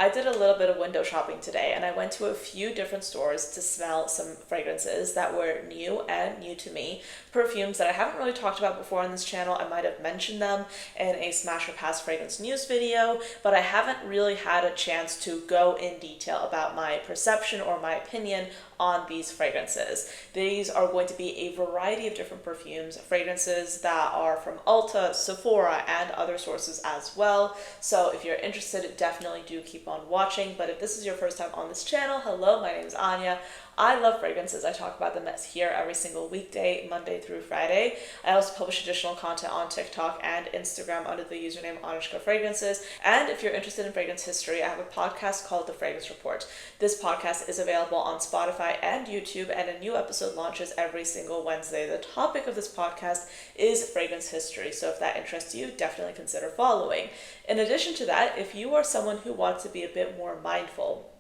I did a little bit of window shopping today and I went to a few different stores to smell some fragrances that were new to me. Perfumes that I haven't really talked about before on this channel. I might have mentioned them in a Smash or Pass fragrance news video, but I haven't really had a chance to go in detail about my perception or my opinion on these fragrances. These are going to be a variety of different perfumes, fragrances that are from Ulta, Sephora, and other sources as well. So if you're interested, definitely do keep on watching. But if this is your first time on this channel, hello, my name is Anya. I love fragrances. I talk about them here every single weekday, Monday through Friday. I also publish additional content on TikTok and Instagram under the username ANECHKAFRAGRANCES. And if you're interested in fragrance history, I have a podcast called The Fragrance Report. This podcast is available on Spotify and YouTube, and a new episode launches every single Wednesday. The topic of this podcast is fragrance history, so if that interests you, definitely consider following. In addition to that, if you are someone who wants to be a bit more mindful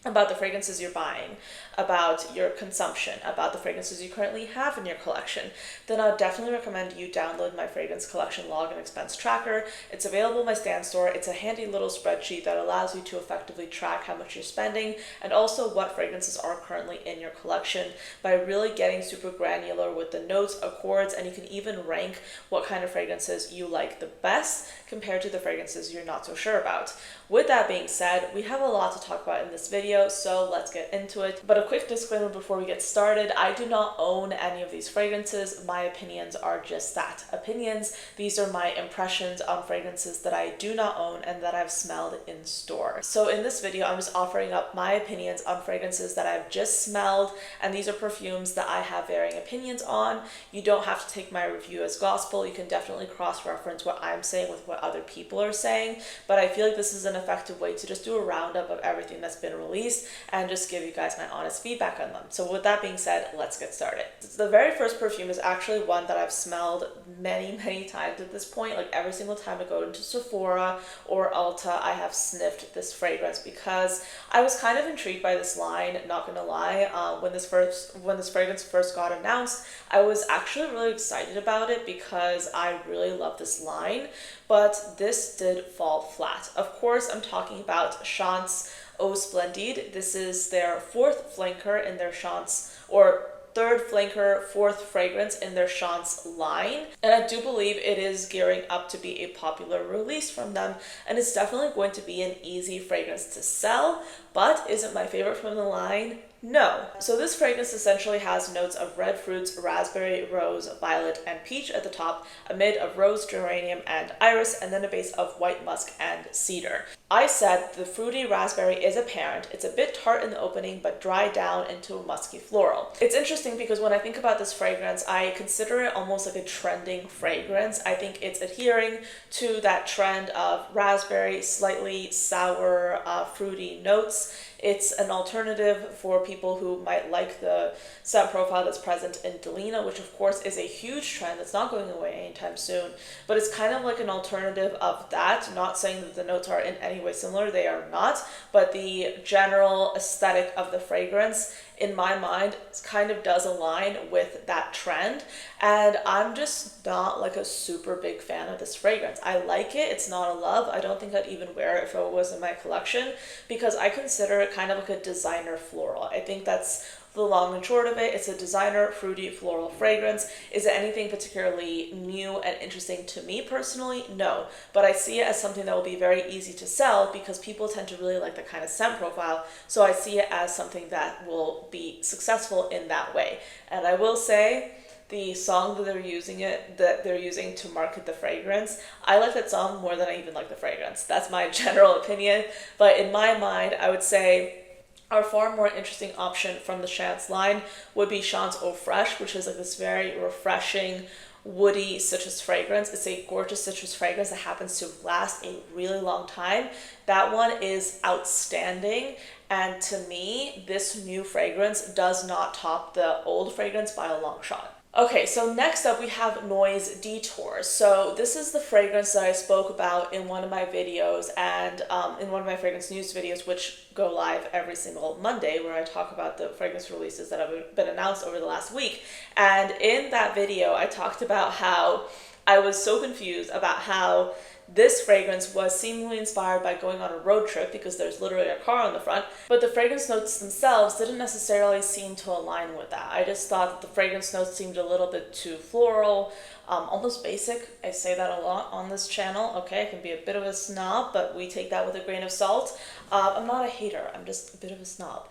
about the fragrances you're buying, about your consumption, about the fragrances you currently have in your collection, then I would definitely recommend you download my fragrance collection log and expense tracker. It's available in my Stan store. It's a handy little spreadsheet that allows you to effectively track how much you're spending and also what fragrances are currently in your collection by really getting super granular with the notes, accords, and you can even rank what kind of fragrances you like the best compared to the fragrances you're not so sure about. With that being said, we have a lot to talk about in this video, so let's get into it. But a quick disclaimer before we get started, I do not own any of these fragrances. My opinions are just that, opinions. These are my impressions on fragrances that I do not own and that I've smelled in store. So in this video, I'm just offering up my opinions on fragrances that I've just smelled, and these are perfumes that I have varying opinions on. You don't have to take my review as gospel. You can definitely cross-reference what I'm saying with what other people are saying, but I feel like this is an effective way to just do a roundup of everything that's been released and just give you guys my honest feedback on them. So with that being said, let's get started. The very first perfume is actually one that I've smelled many times at this point. Like every single time I go into Sephora or Ulta, I have sniffed this fragrance because I was kind of intrigued by this line, not gonna lie. When this fragrance first got announced, I was actually really excited about it because I really love this line, but this did fall flat. Of course, I'm talking about Chance Eau Splendide. This is their fourth flanker in their Chance, or third flanker, fourth fragrance in their Chance line. And I do believe it is gearing up to be a popular release from them, and it's definitely going to be an easy fragrance to sell. But is it my favorite from the line? No. So this fragrance essentially has notes of red fruits, raspberry, rose, violet, and peach at the top, a mid of rose, geranium, and iris, and then a base of white musk and cedar. I said the fruity raspberry is apparent. It's a bit tart in the opening, but dried down into a musky floral. It's interesting because when I think about this fragrance, I consider it almost like a trending fragrance. I think it's adhering to that trend of raspberry, slightly sour, fruity notes. It's an alternative for people who might like the scent profile that's present in Delina, which of course is a huge trend that's not going away anytime soon, but it's kind of like an alternative of that. Not saying that the notes are in any way similar, they are not, but the general aesthetic of the fragrance in my mind kind of does align with that trend, and I'm just not like a super big fan of this fragrance. I like it, it's not a love. I don't think I'd even wear it if it was in my collection because I consider it kind of like a designer floral. I think that's the long and short of it. It's a designer fruity floral fragrance. Is it anything particularly new and interesting to me personally? No, but I see it as something that will be very easy to sell because people tend to really like the kind of scent profile, so I see it as something that will be successful in that way. And I will say, the song that they're using to market the fragrance, I like that song more than I even like the fragrance. That's my general opinion, but in my mind, I would say our far more interesting option from the Chance line would be Chance Eau Fraiche, which is like this very refreshing, woody citrus fragrance. It's a gorgeous citrus fragrance that happens to last a really long time. That one is outstanding, and to me, this new fragrance does not top the old fragrance by a long shot. Okay, so next up we have Noyz Detour. So this is the fragrance that I spoke about in one of my videos and in one of my fragrance news videos, which go live every single Monday, where I talk about the fragrance releases that have been announced over the last week. And in that video, I talked about how I was so confused about how This fragrance was seemingly inspired by going on a road trip because there's literally a car on the front, but the fragrance notes themselves didn't necessarily seem to align with that. I just thought that the fragrance notes seemed a little bit too floral, almost basic. I say that a lot on this channel, okay? I can be a bit of a snob, but we take that with a grain of salt. I'm not a hater, I'm just a bit of a snob.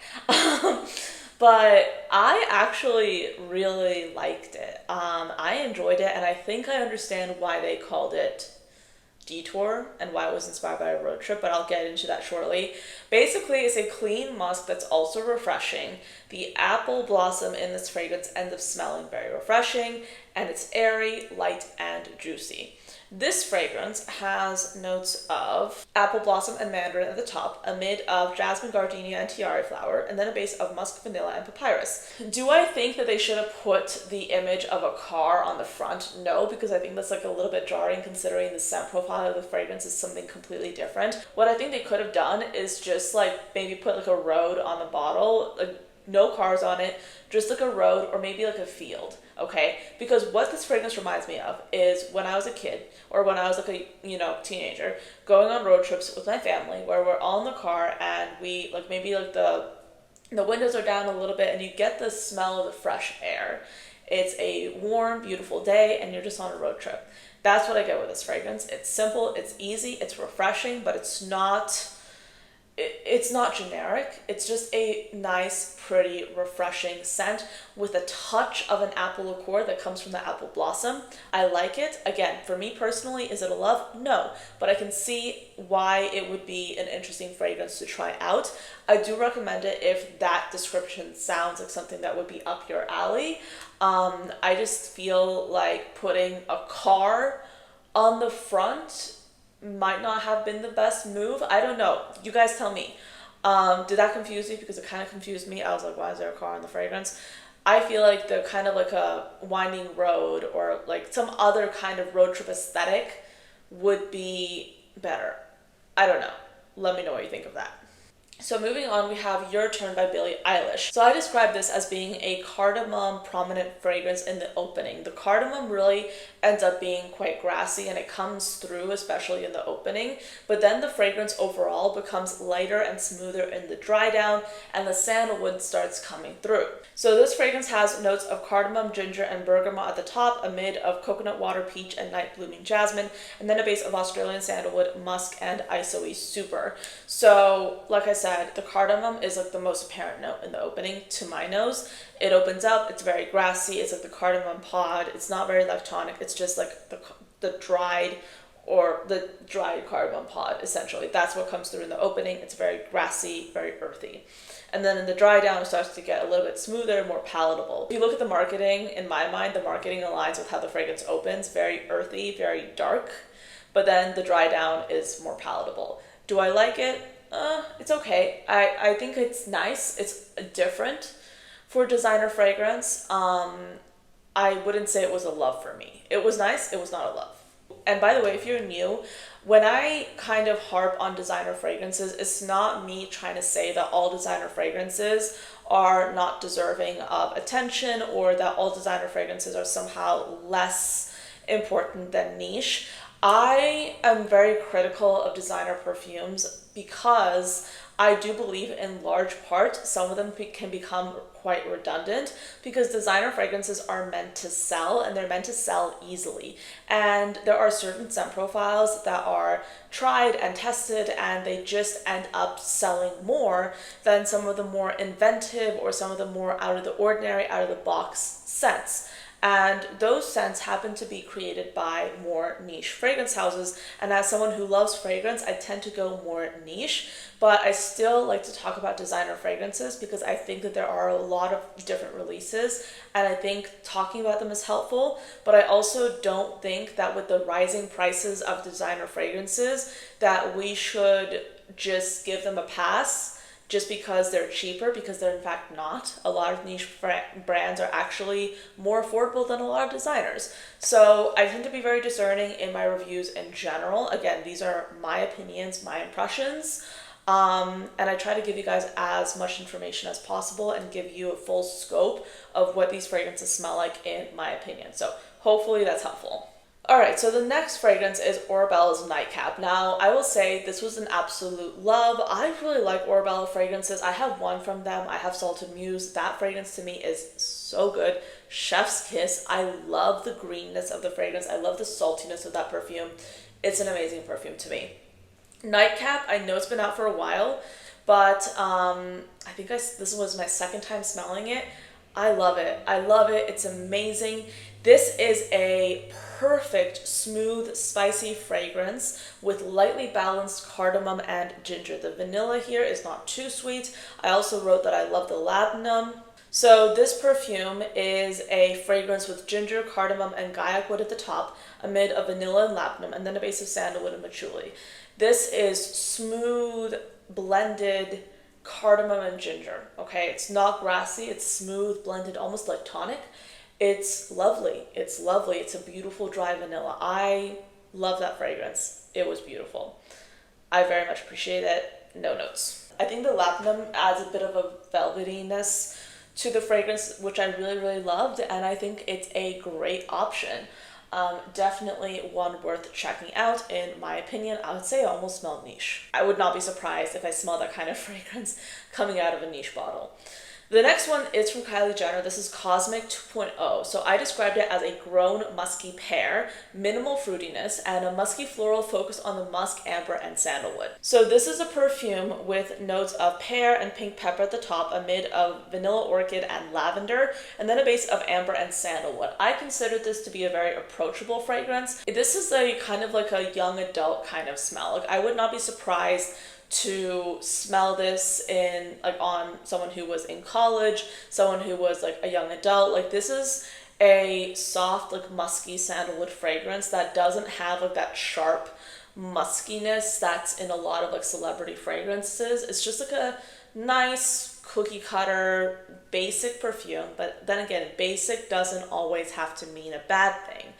But I actually really liked it. I enjoyed it, and I think I understand why they called it Detour and why it was inspired by a road trip, but I'll get into that shortly. Basically, it's a clean musk that's also refreshing. The apple blossom in this fragrance ends up smelling very refreshing, and it's airy, light, and juicy. This fragrance has notes of apple blossom and mandarin at the top, a mid of jasmine, gardenia, and tiare flower, and then a base of musk, vanilla, and papyrus. Do I think that they should have put the image of a car on the front? No, because I think that's like a little bit jarring considering the scent profile of the fragrance is something completely different. What I think they could have done is just like maybe put like a road on the bottle, like no cars on it, just like a road or maybe like a field. Okay, because what this fragrance reminds me of is when I was a kid or when I was like a teenager going on road trips with my family where we're all in the car and we like maybe like the windows are down a little bit and you get the smell of the fresh air. It's a warm, beautiful day and you're just on a road trip. That's what I get with this fragrance. It's simple, it's easy, it's refreshing, but it's not generic. It's just a nice, pretty, refreshing scent with a touch of an apple liqueur that comes from the apple blossom. I like it. Again, for me personally, is it a love? No, but I can see why it would be an interesting fragrance to try out. I do recommend it if that description sounds like something that would be up your alley. I just feel like putting a car on the front might not have been the best move. I don't know. You guys tell me. Did that confuse you? Because it kind of confused me. I was like, why is there a car on the fragrance? I feel like they're kind of like a winding road or like some other kind of road trip aesthetic would be better. I don't know. Let me know what you think of that. So moving on, we have Your Turn by Billie Eilish. So I describe this as being a cardamom prominent fragrance in the opening. The cardamom really ends up being quite grassy and it comes through, especially in the opening. But then the fragrance overall becomes lighter and smoother in the dry down and the sandalwood starts coming through. So this fragrance has notes of cardamom, ginger, and bergamot at the top, a mid of coconut water, peach, and night blooming jasmine, and then a base of Australian sandalwood, musk, and isoe super. So like I said, the cardamom is like the most apparent note in the opening to my nose. It opens up, it's very grassy, it's like the cardamom pod, it's not very lactonic, it's just like the dried cardamom pod, essentially. That's what comes through in the opening. It's very grassy, very earthy. And then in the dry down, it starts to get a little bit smoother, more palatable. If you look at the marketing, in my mind, the marketing aligns with how the fragrance opens, very earthy, very dark, but then the dry down is more palatable. Do I like it? It's okay. I think it's nice. It's different for designer fragrance. I wouldn't say it was a love for me. It was nice. It was not a love. And by the way, if you're new, when I kind of harp on designer fragrances, it's not me trying to say that all designer fragrances are not deserving of attention or that all designer fragrances are somehow less important than niche. I am very critical of designer perfumes because I do believe in large part some of them can become quite redundant because designer fragrances are meant to sell and they're meant to sell easily. And there are certain scent profiles that are tried and tested and they just end up selling more than some of the more inventive or some of the more out of the ordinary, out of the box scents. And those scents happen to be created by more niche fragrance houses. And as someone who loves fragrance, I tend to go more niche. But I still like to talk about designer fragrances because I think that there are a lot of different releases. And I think talking about them is helpful. But I also don't think that with the rising prices of designer fragrances, that we should just give them a pass just because they're cheaper, because they're in fact not. A lot of niche brands are actually more affordable than a lot of designers. So I tend to be very discerning in my reviews in general. Again, these are my opinions, my impressions. And I try to give you guys as much information as possible and give you a full scope of what these fragrances smell like in my opinion. So hopefully that's helpful. Alright, so the next fragrance is Orbella's Nightcap. Now, I will say this was an absolute love. I really like Orbella fragrances. I have one from them. I have Salted Muse. That fragrance to me is so good. Chef's Kiss. I love the greenness of the fragrance. I love the saltiness of that perfume. It's an amazing perfume to me. Nightcap, I know it's been out for a while, but I think this was my second time smelling it. I love it. I love it. It's amazing. This is a perfect, smooth, spicy fragrance with lightly balanced cardamom and ginger. The vanilla here is not too sweet. I also wrote that I love the labdanum. So this perfume is a fragrance with ginger, cardamom, and gaiac wood at the top, amid a vanilla and labdanum, and then a base of sandalwood and patchouli. This is smooth, blended cardamom and ginger, okay? It's not grassy, it's smooth, blended, almost like tonic. It's lovely. It's lovely. It's a beautiful dry vanilla. I love that fragrance. It was beautiful. I very much appreciate it. No notes. I think the labdanum adds a bit of a velvetyness to the fragrance, which I really, really loved, and I think it's a great option. Definitely one worth checking out, in my opinion. I would say I almost smell niche. I would not be surprised if I smell that kind of fragrance coming out of a niche bottle. The next one is from Kylie Jenner. This is Cosmic 2.0. So I described it as a grown musky pear, minimal fruitiness, and a musky floral focused on the musk, amber, and sandalwood. So this is a perfume with notes of pear and pink pepper at the top, amid of vanilla orchid and lavender, and then a base of amber and sandalwood. I considered this to be a very approachable fragrance. This is a kind of like a young adult kind of smell. Like, I would not be surprised to smell this in on someone who was in college, someone who was like a young adult. Like, this is a soft, like musky sandalwood fragrance that doesn't have like that sharp muskiness that's in a lot of like celebrity fragrances. It's just like a nice cookie cutter basic perfume, but then again, basic doesn't always have to mean a bad thing.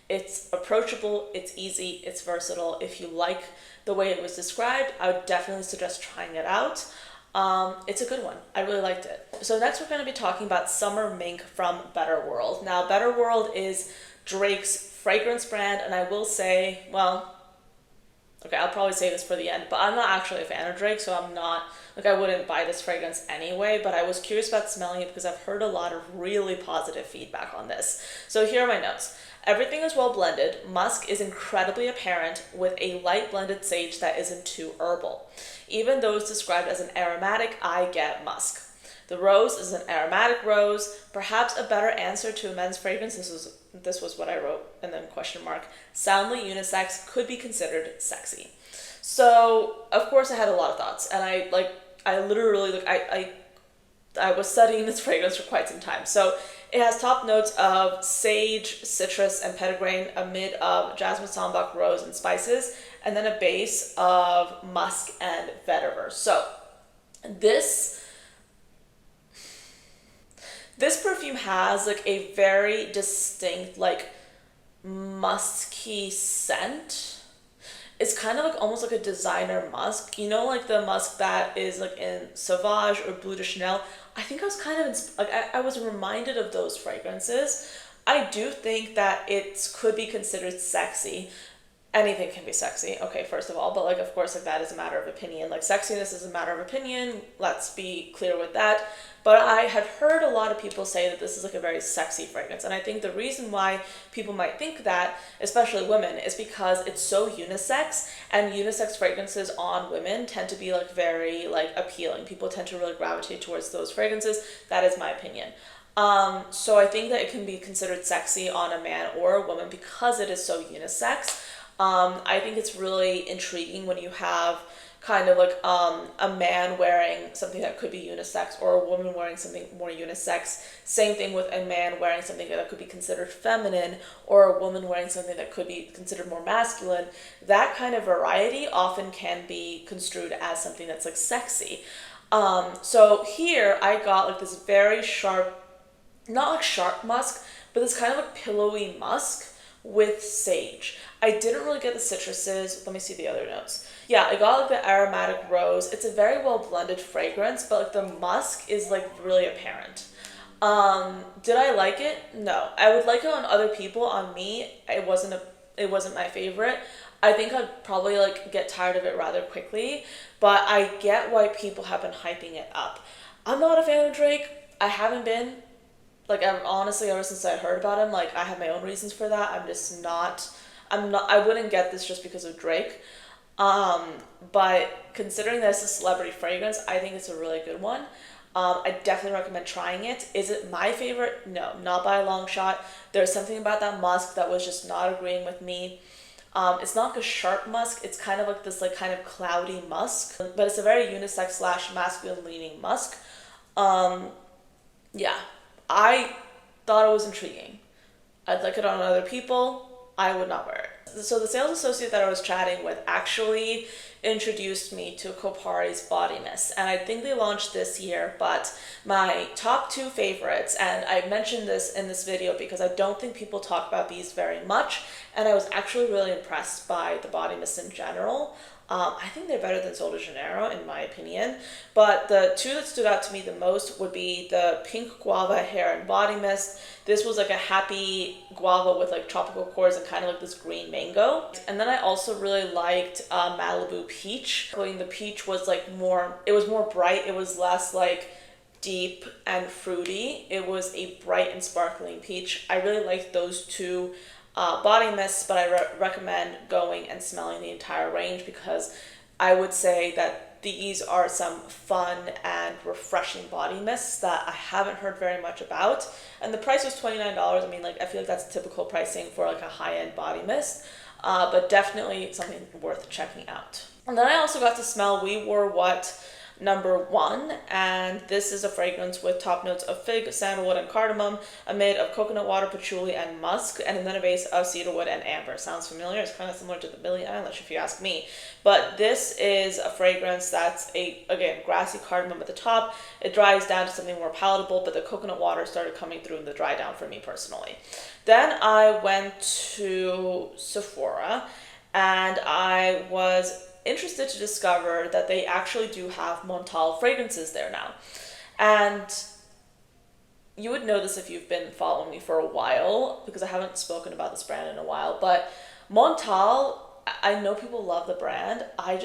It's approachable, it's easy, it's versatile. If you like the way it was described, I would definitely suggest trying it out. It's a good one. I really liked it. So next we're going to be talking about Summer Mink from Better World. Now, Better World is Drake's fragrance brand, and I will say, well, okay, I'll probably say this for the end, but I'm not actually a fan of Drake, so I'm not, like, I wouldn't buy this fragrance anyway, but I was curious about smelling it because I've heard a lot of really positive feedback on this. So here are my notes. Everything is well blended. Musk is incredibly apparent with a light blended sage that isn't too herbal. Even though it's described as an aromatic, I get musk. The rose is an aromatic rose, perhaps a better answer to a men's fragrance. This was what I wrote, and then question mark. Soundly unisex, could be considered sexy. So of course I had a lot of thoughts, and I was studying this fragrance for quite some time. So it has top notes of sage, citrus, and petitgrain amid of jasmine, sambac, rose, and spices, and then a base of musk and vetiver. So this perfume has like a very distinct like musky scent. It's kind of like almost like a designer musk, you know, like the musk that is like in Sauvage or Bleu de Chanel. I think I was kind of I was reminded of those fragrances. I do think that it could be considered sexy. Anything can be sexy, okay, first of all, but like, of course, like, that is a matter of opinion. Like, sexiness is a matter of opinion. Let's be clear with that. But I have heard a lot of people say that this is like a very sexy fragrance, and I think the reason why people might think that, especially women, is because it's so unisex, and unisex fragrances on women tend to be like very like appealing. People tend to really gravitate towards those fragrances. That is my opinion. So I think that it can be considered sexy on a man or a woman because it is so unisex. I think it's really intriguing when you have kind of like a man wearing something that could be unisex or a woman wearing something more unisex. Same thing with a man wearing something that could be considered feminine or a woman wearing something that could be considered more masculine. That kind of variety often can be construed as something that's like sexy. So here I got like this very sharp, not like sharp musk, but this kind of like pillowy musk with sage. I didn't really get the citruses. Let me see the other notes. Yeah, I got like the aromatic rose. It's a very well blended fragrance, but like the musk is like really apparent. Did I like it? No. I would like it on other people. On me, it wasn't it wasn't my favorite. I think I'd probably like get tired of it rather quickly, but I get why people have been hyping it up. I'm not a fan of Drake. I haven't been. Like, honestly, ever since I heard about him, like, I have my own reasons for that. I wouldn't get this just because of Drake. But considering that it's a celebrity fragrance, I think it's a really good one. I definitely recommend trying it. Is it my favorite? No, not by a long shot. There's something about that musk that was just not agreeing with me. It's not like a sharp musk. It's kind of like this like kind of cloudy musk, but it's a very unisex slash masculine leaning musk. Yeah, I thought it was intriguing. I'd like it on other people. I would not wear it. So the sales associate that I was chatting with actually introduced me to Kopari's body mist, and I think they launched this year, but my top two favorites, and I mentioned this in this video because I don't think people talk about these very much, and I was actually really impressed by the body mist in general. I think they're better than Sol de Janeiro in my opinion, but the two that stood out to me the most would be the pink guava hair and body mist. This was like a happy guava with like tropical cores and kind of like this green mango. And then I also really liked Malibu peach. The peach was like it was more bright. It was less like deep and fruity. It was a bright and sparkling peach. I really liked those two body mists, but I recommend going and smelling the entire range because I would say that these are some fun and refreshing body mists that I haven't heard very much about. And the price was $29. I mean, like, I feel like that's typical pricing for like a high-end body mist, but definitely something worth checking out. And then I also got to smell WeWoreWhat #1, and this is a fragrance with top notes of fig, sandalwood, and cardamom, amid of coconut water, patchouli, and musk, and then a base of cedarwood and amber. Sounds familiar? It's kind of similar to the Billie Eilish, if you ask me. But this is a fragrance that's again, grassy cardamom at the top. It dries down to something more palatable, but the coconut water started coming through in the dry down for me personally. Then I went to Sephora, and I was interested to discover that they actually do have Montale fragrances there now. And you would know this if you've been following me for a while, because I haven't spoken about this brand in a while, but Montale, I know people love the brand. I'm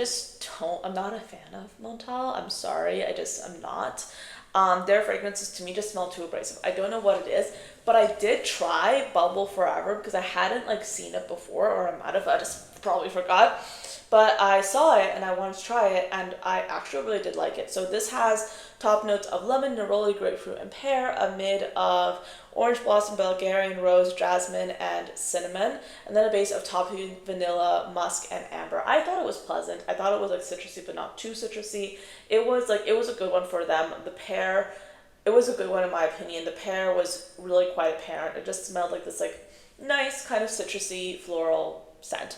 not a fan of Montale. I'm sorry, I'm not. Their fragrances to me just smell too abrasive. I don't know what it is, but I did try Bubble Forever because I hadn't like seen it before, or I might have, I just probably forgot. But I saw it and I wanted to try it, and I actually really did like it. So this has top notes of lemon, neroli, grapefruit, and pear, amid of orange blossom, Bulgarian rose, jasmine, and cinnamon, and then a base of toffee, vanilla, musk, and amber. I thought it was pleasant. I thought it was like citrusy, but not too citrusy. It was a good one for them. The pear, it was a good one in my opinion. The pear was really quite apparent. It just smelled like this like nice kind of citrusy floral scent.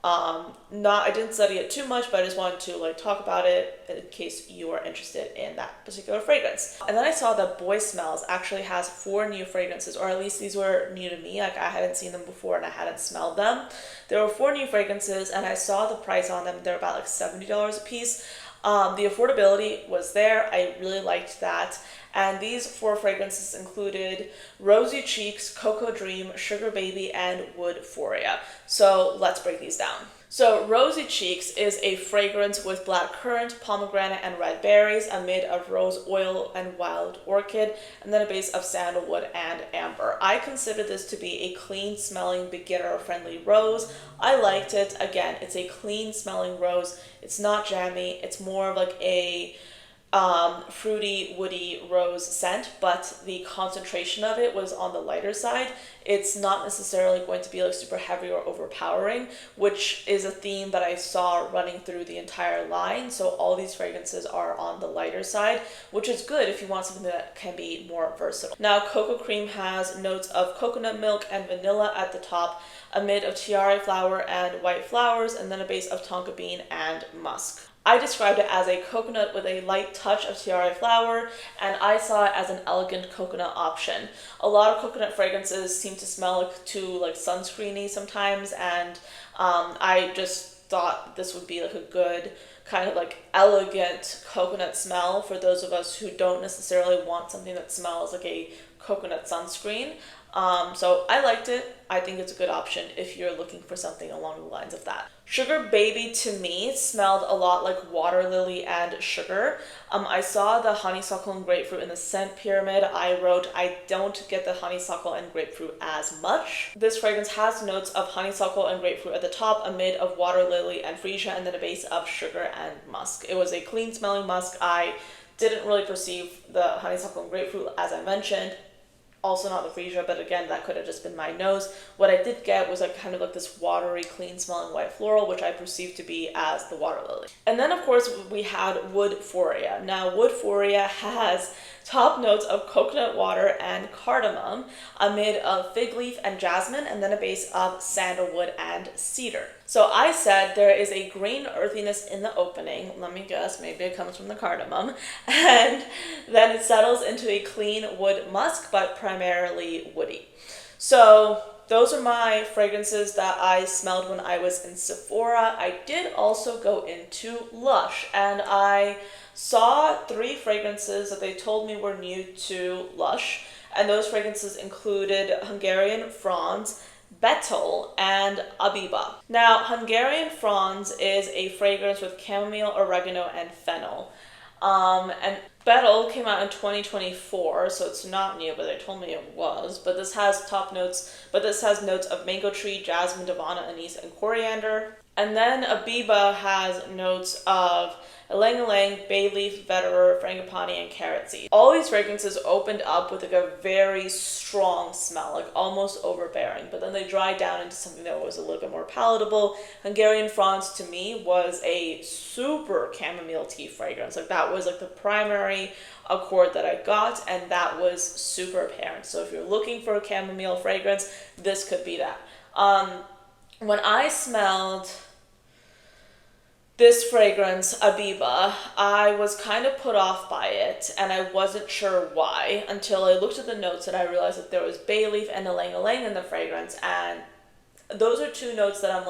I didn't study it too much, but I just wanted to like talk about it in case you are interested in that particular fragrance. And then I saw that Boy Smells actually has 4 new fragrances, or at least these were new to me. Like, I hadn't seen them before and I hadn't smelled them. There were 4 new fragrances, and I saw the price on them. They're about like $70 a piece. The affordability was there. I really liked that. And these 4 fragrances included Rosy Cheeks, Cocoa Dream, Sugar Baby, and Woodphoria. So let's break these down. So Rosy Cheeks is a fragrance with blackcurrant, pomegranate, and red berries, amid of rose oil and wild orchid, and then a base of sandalwood and amber. I consider this to be a clean smelling, beginner friendly rose. I liked it. Again, it's a clean smelling rose. It's not jammy. It's more of like a fruity, woody rose scent, but the concentration of it was on the lighter side. It's not necessarily going to be like super heavy or overpowering, which is a theme that I saw running through the entire line. So all these fragrances are on the lighter side, which is good if you want something that can be more versatile. Now, Cocoa Cream has notes of coconut milk and vanilla at the top, amid of tiare flower and white flowers, and then a base of tonka bean and musk. I described it as a coconut with a light touch of tiare flower, and I saw it as an elegant coconut option. A lot of coconut fragrances seem to smell too sunscreeny sometimes, and I just thought this would be like a good kind of like elegant coconut smell for those of us who don't necessarily want something that smells like a coconut sunscreen. So I liked it. I think it's a good option if you're looking for something along the lines of that. Sugar Baby to me smelled a lot like water lily and sugar. I saw the honeysuckle and grapefruit in the scent pyramid. I wrote, I don't get the honeysuckle and grapefruit as much. This fragrance has notes of honeysuckle and grapefruit at the top, a mid of water lily and freesia, and then a base of sugar and musk. It was a clean smelling musk. I didn't really perceive the honeysuckle and grapefruit as I mentioned. Also not the freesia, but again, that could have just been my nose. What I did get was like kind of like this watery, clean smelling white floral, which I perceived to be as the water lily. And then of course we had Woodphoria. Now Woodphoria has top notes of coconut water and cardamom, a mid of fig leaf and jasmine, and then a base of sandalwood and cedar. So I said there is a green earthiness in the opening. Let me guess, maybe it comes from the cardamom. And then it settles into a clean wood musk, but primarily woody. So those are my fragrances that I smelled when I was in Sephora. I did also go into Lush, and I saw 3 fragrances that they told me were new to Lush. And those fragrances included Hungarian Franz, Betel, and Abiba. Now, Hungarian Franz is a fragrance with chamomile, oregano, and fennel. And Betel came out in 2024, so it's not new, but they told me it was. But this has notes of mango tree, jasmine, davana, anise, and coriander. And then Abiba has notes of ylang-ylang, bay leaf, vetiver, frangipani, and carrot seed. All these fragrances opened up with like a very strong smell, like almost overbearing, but then they dried down into something that was a little bit more palatable. Hungarian Franz to me was a super chamomile tea fragrance. Like that was like the primary accord that I got, and that was super apparent. So if you're looking for a chamomile fragrance, this could be that. When I smelled this fragrance, Abiba, I was kind of put off by it, and I wasn't sure why until I looked at the notes and I realized that there was bay leaf and ylang-ylang in the fragrance, and those are 2 notes that I'm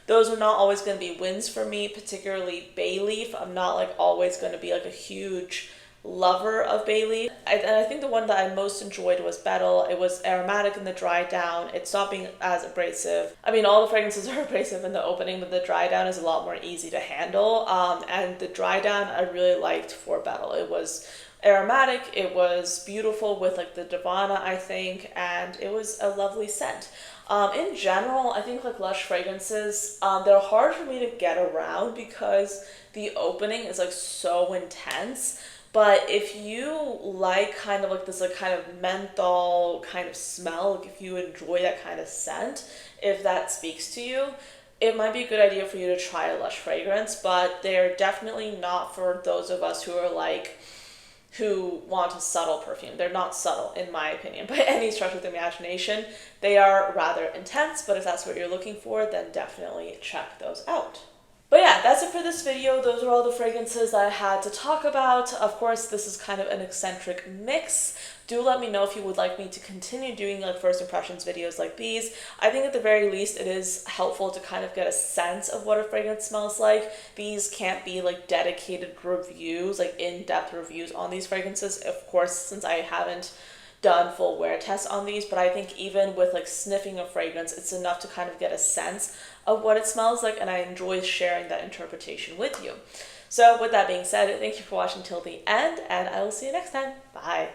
those are not always going to be wins for me, particularly bay leaf. I'm not like always going to be like a huge lover of bay leaf. And I think the one that I most enjoyed was Betel. It was aromatic in the dry down. It stopped being as abrasive. I mean, all the fragrances are abrasive in the opening, but the dry down is a lot more easy to handle. And the dry down I really liked for Betel. It was aromatic, it was beautiful with like the davana, I think, and it was a lovely scent. In general, I think like Lush fragrances, they're hard for me to get around because the opening is like so intense. But if you like kind of like this like kind of menthol kind of smell, like if you enjoy that kind of scent, if that speaks to you, it might be a good idea for you to try a Lush fragrance. But they're definitely not for those of us who want a subtle perfume. They're not subtle, in my opinion, by any stretch of the imagination. They are rather intense, but if that's what you're looking for, then definitely check those out. But yeah, that's it for this video. Those are all the fragrances that I had to talk about. Of course, this is kind of an eccentric mix. Do let me know if you would like me to continue doing like first impressions videos like these. I think at the very least it is helpful to kind of get a sense of what a fragrance smells like. These can't be like dedicated reviews, like in-depth reviews on these fragrances, of course, since I haven't done full wear tests on these, but I think even with like sniffing a fragrance, it's enough to kind of get a sense of what it smells like, and I enjoy sharing that interpretation with you. So with that being said, thank you for watching till the end, and I will see you next time. Bye.